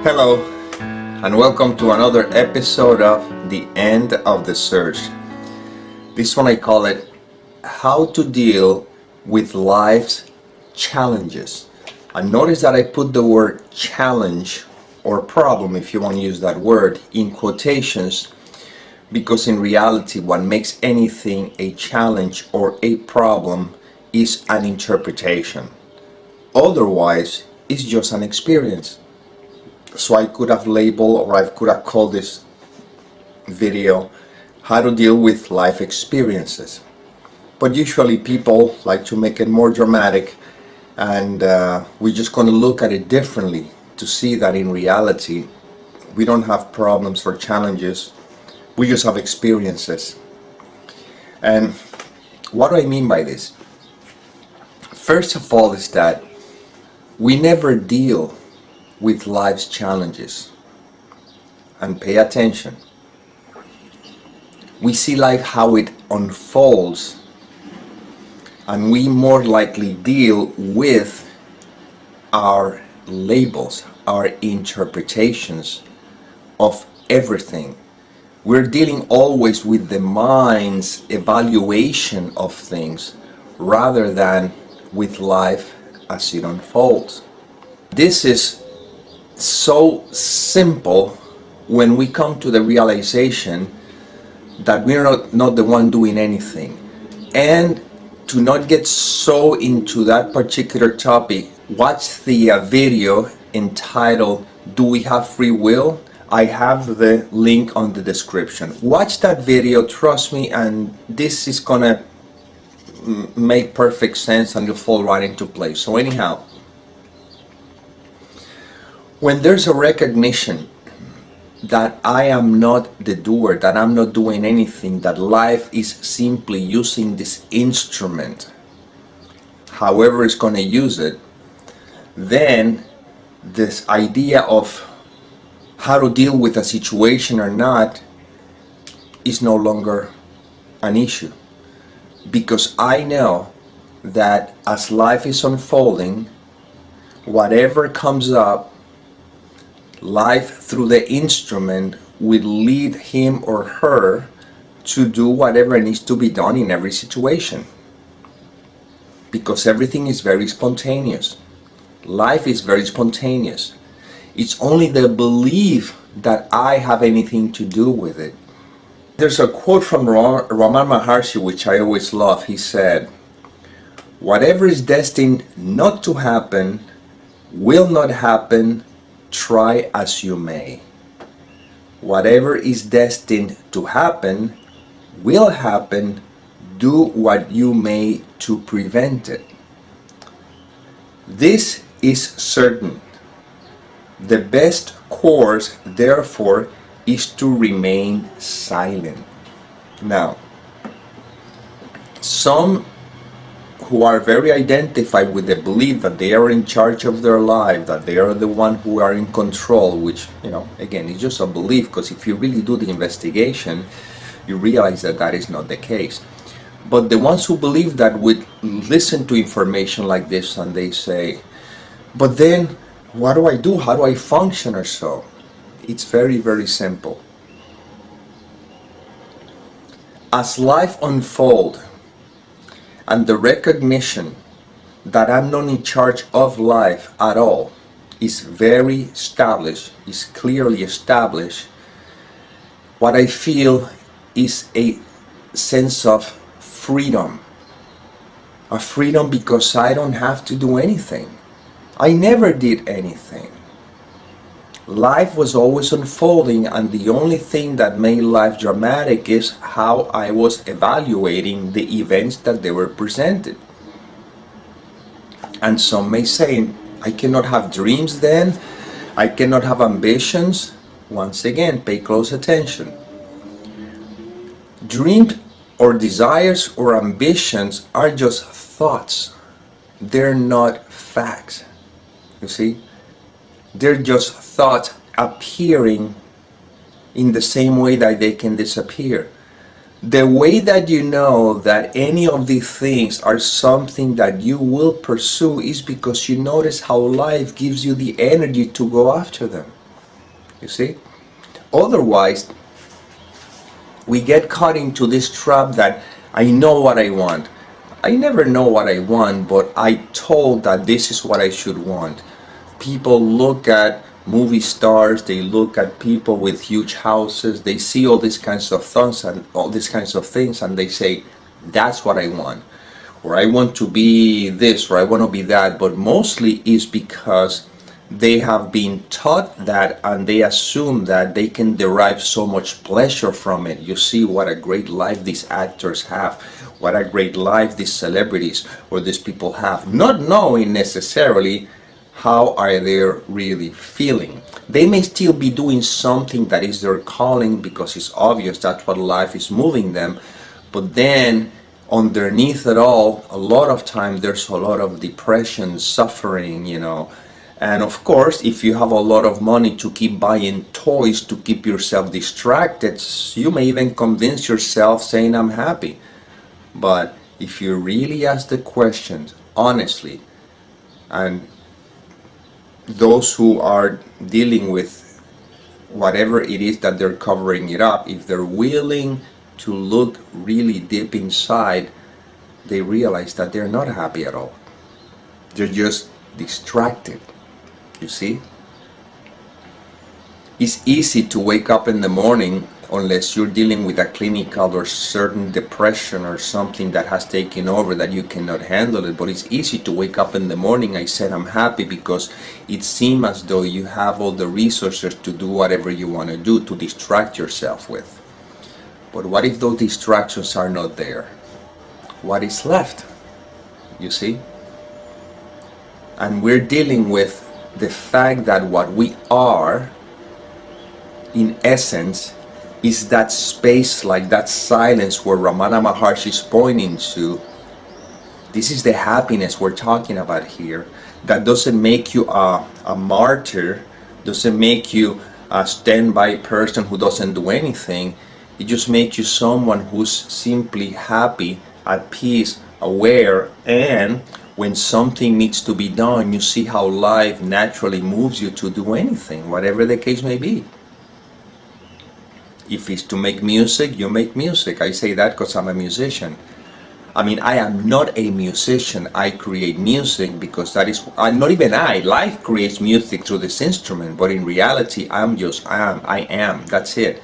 Hello, and welcome to another episode of The End of the Search. This one I call it How to Deal with Life's Challenges. And notice that I put the word challenge or problem, if you want to use that word, in quotations, because in reality what makes anything a challenge or a problem is an interpretation. Otherwise, it's just an experience. So I could have labeled, or I could have called this video How to Deal with Life Experiences. But usually people like to make it more dramatic, and we're just going to look at it differently to see that in reality we don't have problems or challenges, we just have experiences. And what do I mean by this? First of all is that we never deal with life's challenges. And pay attention. We see life how it unfolds, and we more likely deal with our labels, our interpretations of everything. We're dealing always with the mind's evaluation of things rather than with life as it unfolds. This is so simple when we come to the realization that we're not the one doing anything. And to not get so into that particular topic, watch the video entitled Do We Have Free Will? I have the link on the description. Watch that video, trust me, and this is gonna make perfect sense and you'll fall right into place. So anyhow, when there's a recognition that I am not the doer, that I'm not doing anything, that life is simply using this instrument, however it's going to use it, then this idea of how to deal with a situation or not is no longer an issue. Because I know that as life is unfolding, whatever comes up, life through the instrument will lead him or her to do whatever needs to be done in every situation. Because everything is very spontaneous. Life is very spontaneous. It's only the belief that I have anything to do with it. There's a quote from Ramana Maharshi which I always love. He said, "Whatever is destined not to happen will not happen, try as you may. Whatever is destined to happen will happen, do what you may to prevent it." This is certain. The best course, therefore, is to remain silent. Now, some who are very identified with the belief that they are in charge of their life, that they are the one who are in control, which, again, is just a belief, because if you really do the investigation, you realize that that is not the case. But the ones who believe that would listen to information like this and they say, but then what do I do? How do I function or so? It's very, very simple. As life unfolds, and the recognition that I'm not in charge of life at all is very established, is clearly established, what I feel is a sense of freedom. A freedom because I don't have to do anything. I never did anything. Life was always unfolding, and the only thing that made life dramatic is how I was evaluating the events that they were presented. And some may say, I cannot have dreams then, I cannot have ambitions. Once again, pay close attention. Dreams or desires or ambitions are just thoughts. They're not facts. You see? They're just thoughts appearing in the same way that they can disappear. The way that you know that any of these things are something that you will pursue is because you notice how life gives you the energy to go after them. You see? Otherwise, we get caught into this trap that I know what I want. I never know what I want, but I told that this is what I should want. People look at movie stars, they look at people with huge houses, they see all these kinds of things and they say, that's what I want. Or I want to be this, or I want to be that, but mostly is because they have been taught that and they assume that they can derive so much pleasure from it. You see what a great life these actors have, what a great life these celebrities or these people have, not knowing necessarily how are they really feeling. They may still be doing something that is their calling because it's obvious that's what life is moving them, but then underneath it all, a lot of time there's a lot of depression, suffering, and of course, if you have a lot of money to keep buying toys to keep yourself distracted, you may even convince yourself saying I'm happy. But if you really ask the questions honestly, and those who are dealing with whatever it is that they're covering it up, if they're willing to look really deep inside, they realize that they're not happy at all. They're just distracted. You see? It's easy to wake up in the morning unless you're dealing with a clinical or certain depression or something that has taken over that you cannot handle it, but it's easy to wake up in the morning. I said I'm happy because it seems as though you have all the resources to do whatever you want to do to distract yourself with. But what if those distractions are not there? What is left? You see? And we're dealing with the fact that what we are, in essence, is that space, like that silence where Ramana Maharshi is pointing to. This is the happiness we're talking about here. That doesn't make you a martyr, doesn't make you a standby person who doesn't do anything. It just makes you someone who's simply happy, at peace, aware, and when something needs to be done, you see how life naturally moves you to do anything, whatever the case may be. If it's to make music, you make music. I say that because I'm a musician. I mean, I am not a musician. I create music because that is, not even I. Life creates music through this instrument, but in reality, I am. That's it.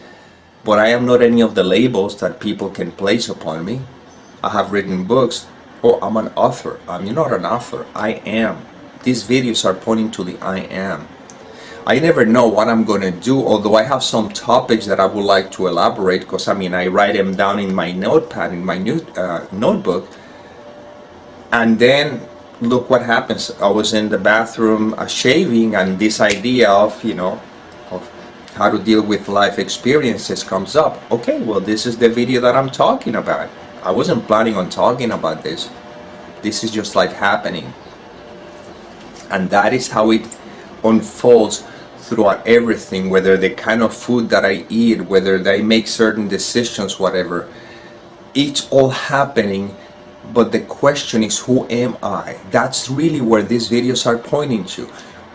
But I am not any of the labels that people can place upon me. I have written books. Oh, I'm an author. I'm not an author. I am. These videos are pointing to the I am. I never know what I'm going to do, although I have some topics that I would like to elaborate because I write them down in my notepad, in my notebook. And then look what happens. I was in the bathroom shaving, and this idea of how to deal with life experiences comes up. Okay, well, this is the video that I'm talking about. I wasn't planning on talking about this. This is just life happening. And that is how it unfolds throughout everything, whether the kind of food that I eat, whether I make certain decisions, whatever. It's all happening, but the question is, who am I? That's really where these videos are pointing to.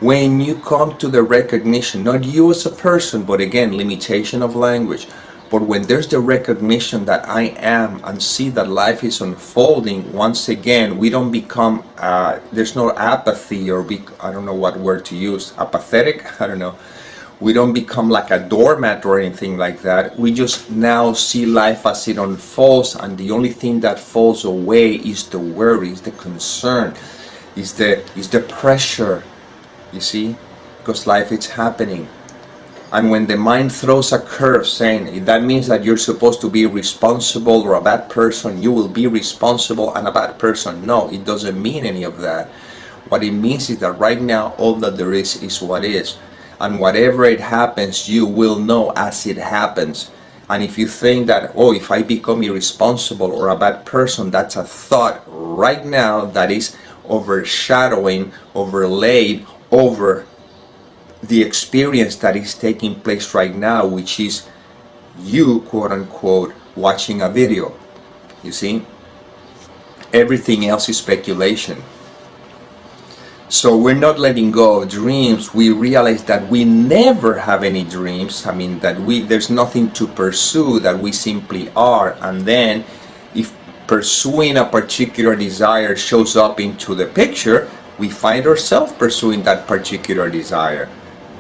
When you come to the recognition, not you as a person, but again, limitation of language, but when there's the recognition that I am and see that life is unfolding, once again, we don't become, there's no apathy or I don't know what word to use, apathetic, I don't know. We don't become like a doormat or anything like that. We just now see life as it unfolds, and the only thing that falls away is the worry, is the concern, is the pressure, you see, because life is happening. And when the mind throws a curve saying that means that you're supposed to be responsible or a bad person, you will be responsible and a bad person. No, it doesn't mean any of that. What it means is that right now all that there is what is. And whatever it happens, you will know as it happens. And if you think that, oh, if I become irresponsible or a bad person, that's a thought right now that is overshadowing, overlaid over the experience that is taking place right now, which is you, quote unquote, watching a video. You see? Everything else is speculation. So we're not letting go of dreams. We realize that we never have any dreams. I mean, that there's nothing to pursue, that we simply are. And then if pursuing a particular desire shows up into the picture, we find ourselves pursuing that particular desire.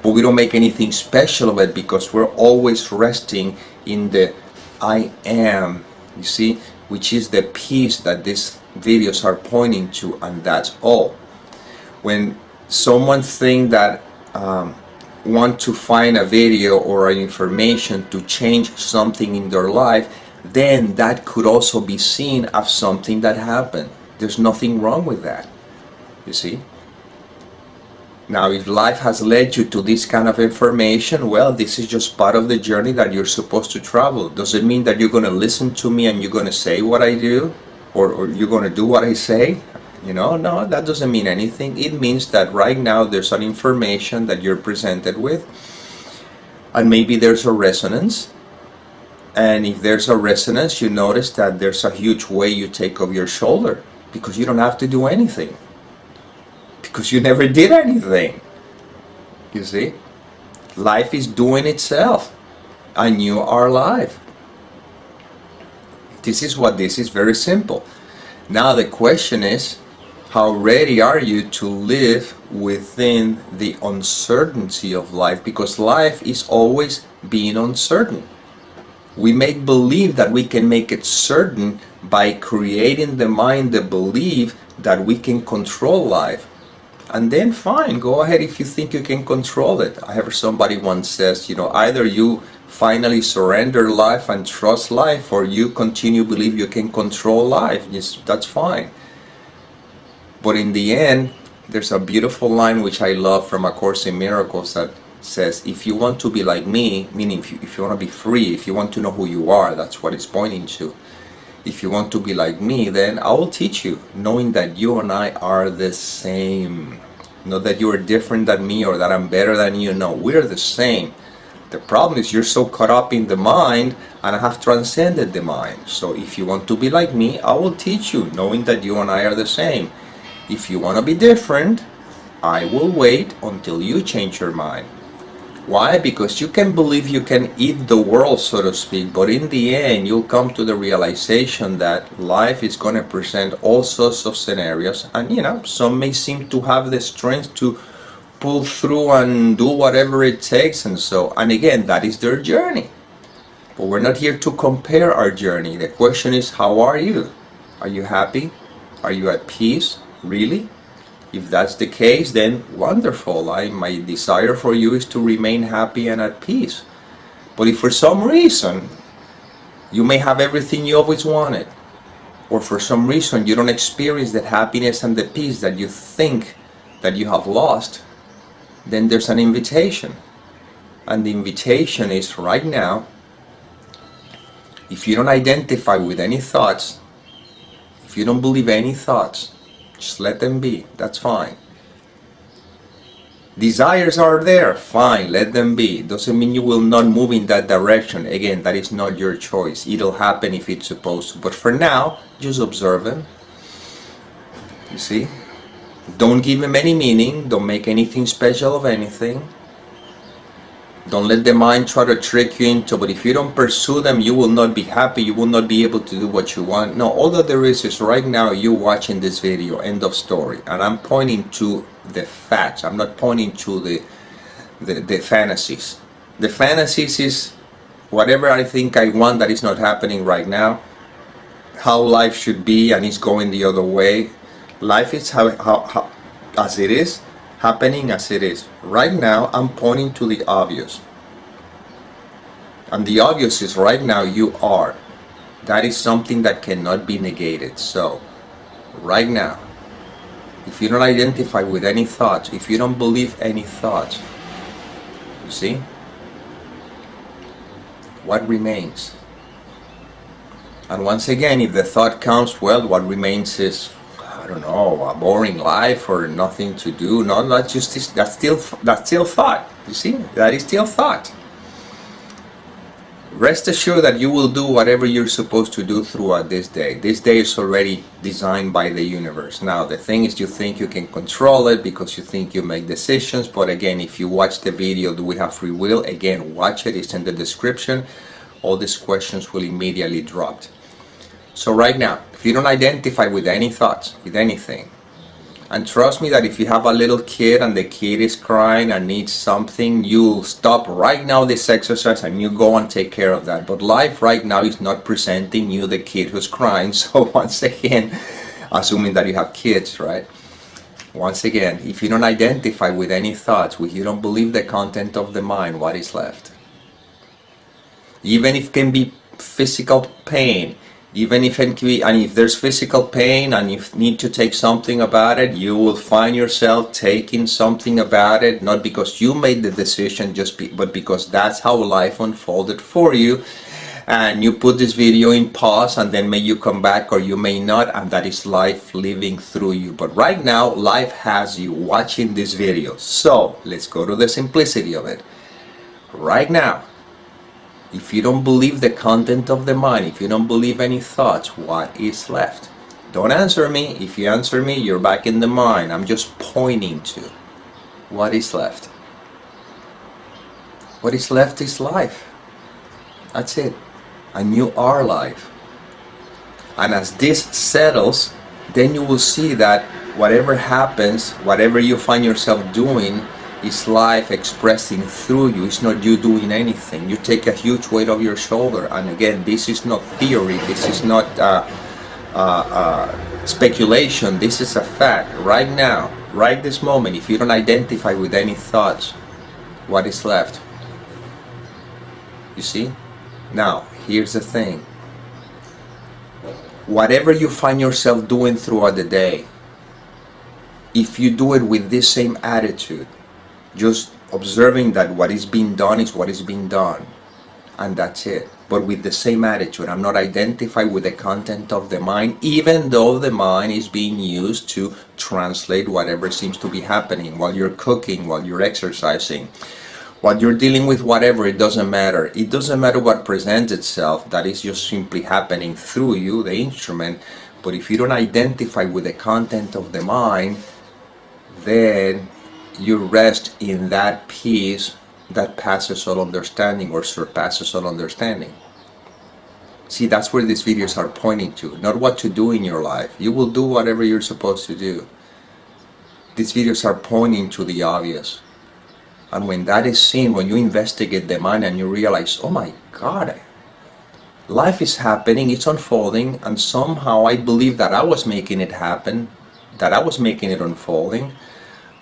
But we don't make anything special of it because we're always resting in the I am, you see, which is the peace that these videos are pointing to, and that's all. When someone think that want to find a video or an information to change something in their life, then that could also be seen as something that happened. There's nothing wrong with that, you see. Now, if life has led you to this kind of information, well, this is just part of the journey that you're supposed to travel. Does it mean that you're going to listen to me and you're going to say what I do, or you're going to do what I say? You know, no, that doesn't mean anything. It means that right now there's an information that you're presented with, and maybe there's a resonance. And if there's a resonance, you notice that there's a huge weight you take off your shoulder because you don't have to do anything. Because you never did anything. You see? Life is doing itself. And you are alive. This is what this is. Very simple. Now the question is, how ready are you to live within the uncertainty of life? Because life is always being uncertain. We make believe that we can make it certain by creating the mind the belief that we can control life. And then fine, go ahead if you think you can control it. I heard somebody once says, you know, either you finally surrender life and trust life, or you continue believe you can control life. Yes, that's fine. But in the end, there's a beautiful line which I love from A Course in Miracles that says, if you want to be like me, meaning if you want to be free, if you want to know who you are, that's what it's pointing to. If you want to be like me, then I will teach you, knowing that you and I are the same. Not that you are different than me or that I'm better than you. No, we're the same. The problem is you're so caught up in the mind, and I have transcended the mind. So if you want to be like me, I will teach you, knowing that you and I are the same. If you want to be different, I will wait until you change your mind. Why? Because you can believe you can eat the world, so to speak, but in the end you'll come to the realization that life is going to present all sorts of scenarios, and you know, some may seem to have the strength to pull through and do whatever it takes, and again, that is their journey. But we're not here to compare our journey. The question is, how are you? Are you happy? Are you at peace? Really? If that's the case, then wonderful. My desire for you is to remain happy and at peace. But if for some reason you may have everything you always wanted, or for some reason you don't experience that happiness and the peace that you think that you have lost, then there's an invitation. And the invitation is right now, if you don't identify with any thoughts, if you don't believe any thoughts, just let them be, that's fine. Desires are there, fine, let them be. Doesn't mean you will not move in that direction. Again, that is not your choice. It'll happen if it's supposed to. But for now, just observe them. You see? Don't give them any meaning. Don't make anything special of anything. Don't let the mind try to trick you into, but if you don't pursue them, you will not be happy, you will not be able to do what you want. No, all that there is right now you watching this video, end of story. And I'm pointing to the facts. I'm not pointing to the fantasies. The fantasies is whatever I think I want that is not happening right now, how life should be and it's going the other way. Life is how as it is, happening as it is. Right now, I'm pointing to the obvious. And the obvious is right now you are. That is something that cannot be negated. So, right now, if you don't identify with any thoughts, if you don't believe any thoughts, you see, what remains? And once again, if the thought comes, well, what remains is, I don't know, a boring life or nothing to do. No, that's still thought. You see, that is still thought. Rest assured that you will do whatever you're supposed to do throughout this day. This day is already designed by the universe. Now, the thing is, you think you can control it because you think you make decisions. But again, if you watch the video, Do We Have Free Will? Again, watch it. It's in the description. All these questions will immediately drop. So right now, if you don't identify with any thoughts, with anything, and trust me that if you have a little kid and the kid is crying and needs something, you'll stop right now this exercise and you go and take care of that. But life right now is not presenting you the kid who's crying. So once again, assuming that you have kids, right? Once again, if you don't identify with any thoughts, if you don't believe the content of the mind, what is left? Even if it can be physical pain, even if it can be, and if there's physical pain and you need to take something about it, you will find yourself taking something about it, not because you made the decision, but because that's how life unfolded for you. And you put this video in pause, and then may you come back or you may not, and that is life living through you. But right now, life has you watching this video. So let's go to the simplicity of it. Right now, if you don't believe the content of the mind, if you don't believe any thoughts, what is left? Don't answer me. If you answer me, you're back in the mind. I'm just pointing to what is left. What is left is life. That's it. And you are life. And as this settles, then you will see that whatever happens, whatever you find yourself doing, is life expressing through you. It's not you doing anything. You take a huge weight off your shoulder. And again, this is not theory. This is not speculation. This is a fact. Right now, right this moment, if you don't identify with any thoughts, what is left? You see? Now, here's the thing. Whatever you find yourself doing throughout the day, if you do it with this same attitude, just observing that what is being done is what is being done, and that's it. But with the same attitude, I'm not identified with the content of the mind, even though the mind is being used to translate whatever seems to be happening while you're cooking, while you're exercising, while you're dealing with whatever. It doesn't matter. It doesn't matter what presents itself. That is just simply happening through you, the instrument. But if you don't identify with the content of the mind, then you rest in that peace that passes all understanding, or surpasses all understanding. See, that's where these videos are pointing to, not what to do in your life. You will do whatever you're supposed to do. These videos are pointing to the obvious. And when that is seen, when you investigate the mind and you realize, oh my God, life is happening, it's unfolding, and somehow I believe that I was making it happen, that I was making it unfolding.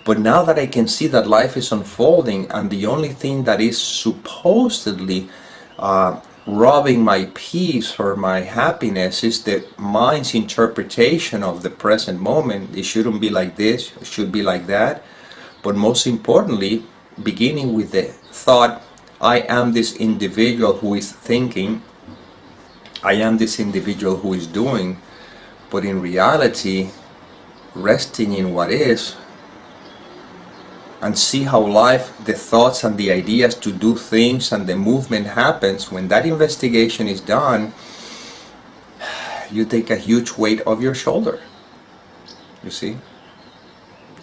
But now that I can see that life is unfolding, and the only thing that is supposedly robbing my peace or my happiness is the mind's interpretation of the present moment. It shouldn't be like this, it should be like that. But most importantly, beginning with the thought, I am this individual who is thinking, I am this individual who is doing, but in reality, resting in what is, and see how life, the thoughts and the ideas to do things and the movement happens. When that investigation is done, you take a huge weight off your shoulder. You see?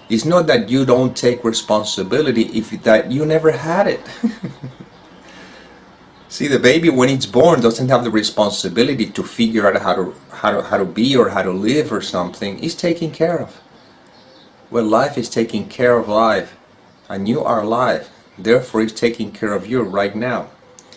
It's not that you don't take responsibility, if that you never had it. See, the baby when it's born doesn't have the responsibility to figure out how to be or how to live or something. It's taken care of. Well, life is taking care of life. And you are alive, therefore it's taking care of you right now.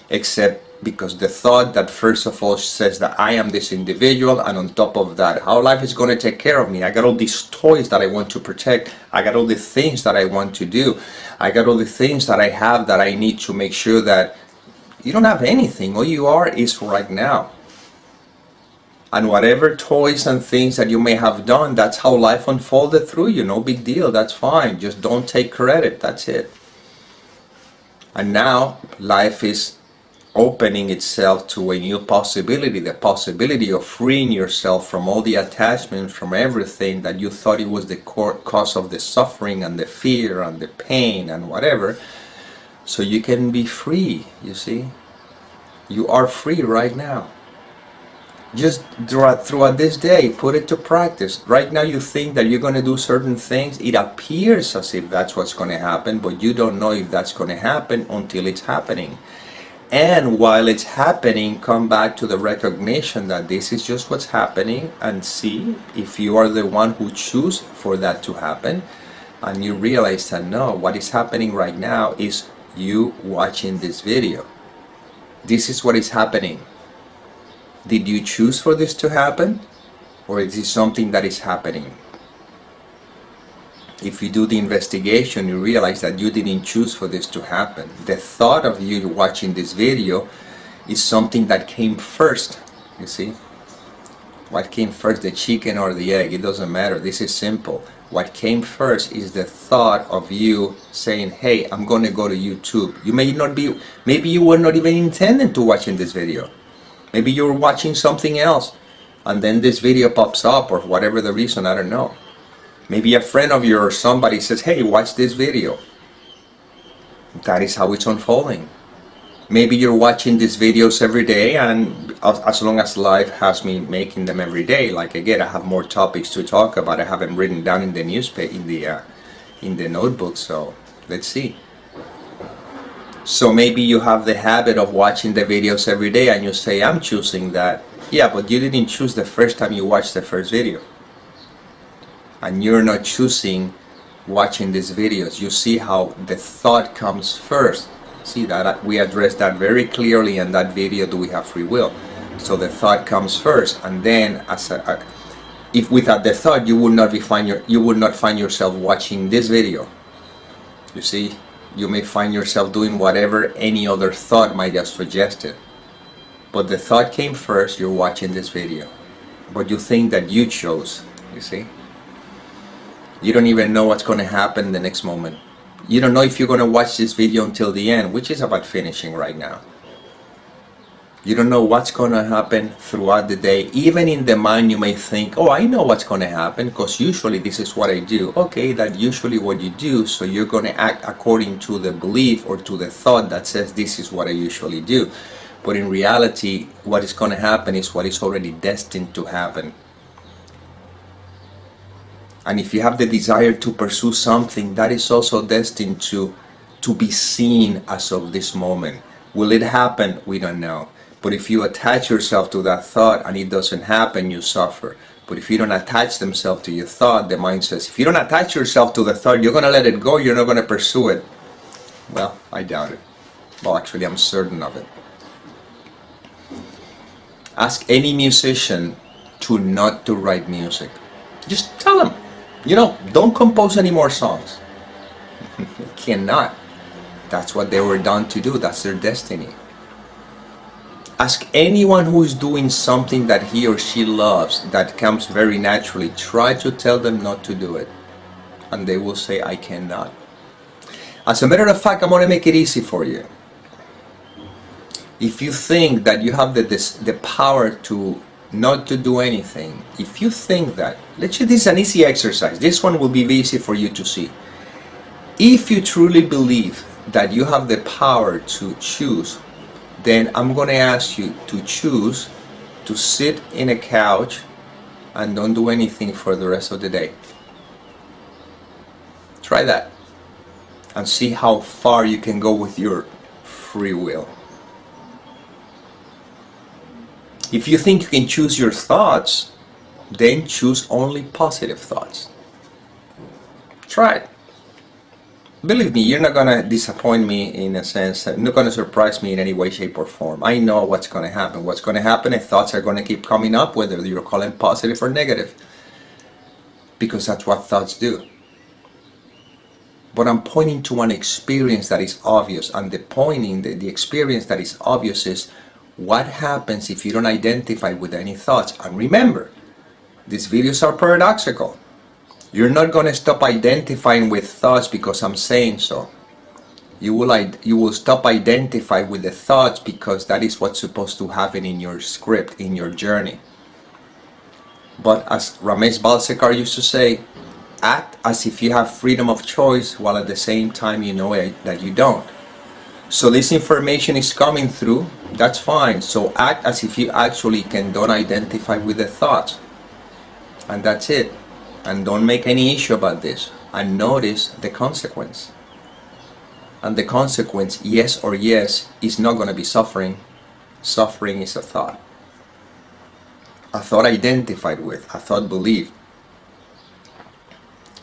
Except because the thought that first of all says that I am this individual, and on top of that, how life is going to take care of me. I got all these toys that I want to protect. I got all the things that I want to do. I got all the things that I have that I need to make sure that you don't have anything. All you are is right now. And whatever toys and things that you may have done, that's how life unfolded through you. No big deal, that's fine. Just don't take credit, that's it. And now life is opening itself to a new possibility, the possibility of freeing yourself from all the attachments, from everything that you thought it was the cause of the suffering and the fear and the pain and whatever. So you can be free, you see. You are free right now. Just throughout this day, put it to practice. Right now you think that you're going to do certain things. It appears as if that's what's going to happen, but you don't know if that's going to happen until it's happening. And while it's happening, come back to the recognition that this is just what's happening, and see if you are the one who choose for that to happen. And you realize that no, what is happening right now is you watching this video. This is what is happening. Did you choose for this to happen, or is it something that is happening? If you do the investigation, you realize that you didn't choose for this to happen. The thought of you watching this video is something that came first. You see? What came first, the chicken or the egg? It doesn't matter. This is simple. What came first is the thought of you saying, hey, I'm going to go to YouTube. You may not be, maybe you were not even intending to watching this video. Maybe you're watching something else, and then this video pops up, or whatever the reason, I don't know. Maybe a friend of yours or somebody says, hey, watch this video. That is how it's unfolding. Maybe you're watching these videos every day, and as long as life has me making them every day, like again, I have more topics to talk about. I haven't written down in the newspaper, in the notebook, so let's see. So maybe you have the habit of watching the videos every day, and you say, I'm choosing that. Yeah, but you didn't choose the first time you watched the first video. And you're not choosing watching these videos. You see how the thought comes first. See that we addressed that very clearly in that video, Do We Have Free Will? So the thought comes first, and then if without the thought, you would not find yourself watching this video. You see, you may find yourself doing whatever any other thought might have suggested. But the thought came first, you're watching this video. But you think that you chose, you see? You don't even know what's going to happen the next moment. You don't know if you're going to watch this video until the end, which is about finishing right now. You don't know what's going to happen throughout the day. Even in the mind you may think, oh, I know what's going to happen because usually this is what I do. Okay, that's usually what you do, so you're going to act according to the belief or to the thought that says this is what I usually do. But in reality, what is going to happen is what is already destined to happen. And if you have the desire to pursue something, that is also destined to be seen as of this moment. Will it happen? We don't know. But if you attach yourself to that thought and it doesn't happen, you suffer. But if you don't attach themselves to your thought, the mind says, if you don't attach yourself to the thought, you're going to let it go, you're not going to pursue it. Well, I doubt it. Well, actually, I'm certain of it. Ask any musician not to write music. Just tell them, don't compose any more songs. You cannot. That's what they were done to do. That's their destiny. Ask anyone who is doing something that he or she loves, that comes very naturally. Try to tell them not to do it. And they will say, I cannot. As a matter of fact, I'm going to make it easy for you. If you think that you have the power to not to do anything, if you think that, this is an easy exercise. This one will be easy for you to see. If you truly believe that you have the power to choose, then I'm going to ask you to choose to sit in a couch and don't do anything for the rest of the day. Try that and see how far you can go with your free will. If you think you can choose your thoughts, then choose only positive thoughts. Try it. Believe me, you're not going to disappoint me in a sense. You're not going to surprise me in any way, shape, or form. I know what's going to happen. What's going to happen is thoughts are going to keep coming up, whether you're calling positive or negative. Because that's what thoughts do. But I'm pointing to an experience that is obvious. And the experience that is obvious is what happens if you don't identify with any thoughts. And remember, these videos are paradoxical. You're not going to stop identifying with thoughts because I'm saying so. You will stop identifying with the thoughts because that is what's supposed to happen in your script, in your journey. But as Ramesh Balsekar used to say, act as if you have freedom of choice while at the same time you know that you don't. So this information is coming through, that's fine. So act as if you actually don't identify with the thought. And that's it. And don't make any issue about this. And notice the consequence. And the consequence, yes or yes, is not going to be suffering. Suffering is a thought. A thought identified with, a thought believed.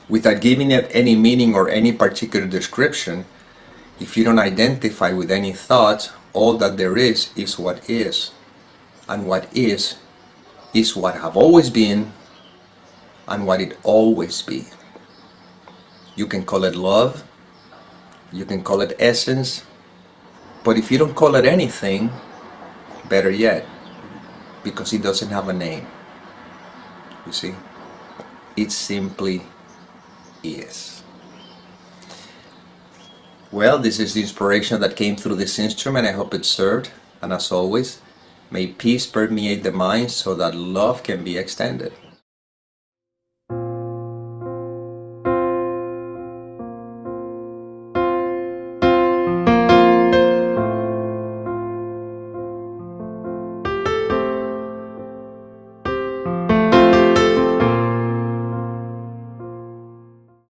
Without giving it any meaning or any particular description, if you don't identify with any thought, all that there is what is. And what is what have always been and what it always be. You can call it love, you can call it essence, but if you don't call it anything, better yet, because it doesn't have a name. You see? It simply is. Well, this is the inspiration that came through this instrument. I hope it served. And as always, may peace permeate the mind so that love can be extended.